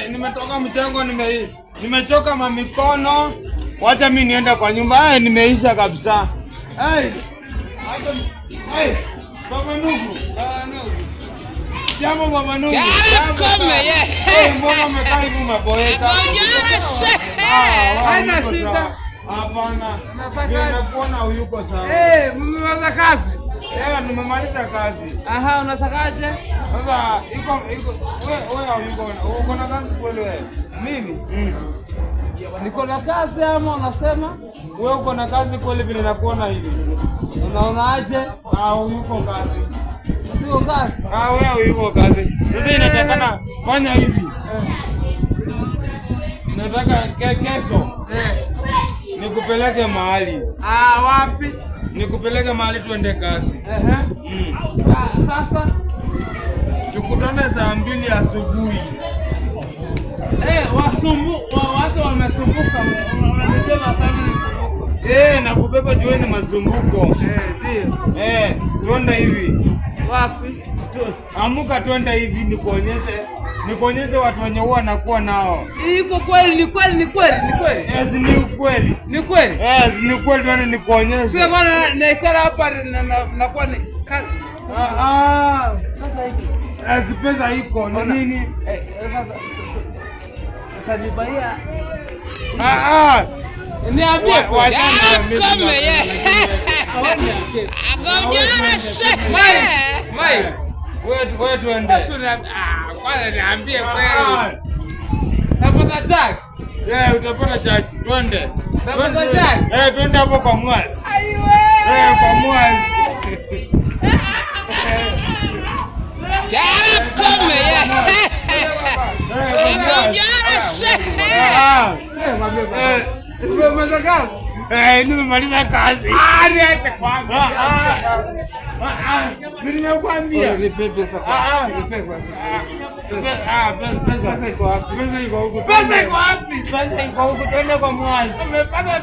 nimetoka mchango, nimechoka mamikono. Wacha mimi niende kwa nyumba. Nimeisha kabisa. Baba Nugu. Jambo Baba Nugu. Mbona umekaa hivi umeboeka? Haina shida. Hapana. Nimekuona huyuko sawa. Mmemaliza kazi? Nimemaliza kazi. Aha, unatakaje? Sasa wewe huyuko. Uko na kazi kweli wewe? Mimi? Niko na kazi ama unasema? Wewe uko na kazi kweli vile nakuona hivi. Unaonaje? Huyuko kazi. Sio kazi. Wewe huyuko kazi. Sasa inatakana fanya hivi. Nataka kesho. Nikupeleke mahali. Wapi? Nikupeleke mahali tuende kazi. Sasa tukutane saa 2 asubuhi. Watu wamesumbuka. Nakubeba jueni mazumbuko. Ndio. Twende hivi. Wapi? Amuka twende hivi nikuonyeshe watu wenye huwa nakuwa nao. Iko kweli, ni kweli. Ni ukweli. Ni kweli. Ni kweli twende nikuonyeshe. Sio bwana naikala hapa nakuwa ni sasa hivi. Pesa iko ni nini? Sasa utanibaia. Niambie kwa Mai. Wewe tuende. Kwanza niambie kweli. Napata chaki? Utapata chaki. Twende. Napata chaki? Twende hapo kwa Mwasi. Kwa Mwasi. Nimemaliza kazi. Niache kwangu. Nimekwambia. Nipe pesa. Pesa iko wapi? Pesa iko wapi? Pesa iko huko, twende kwa Mwasi. Umepata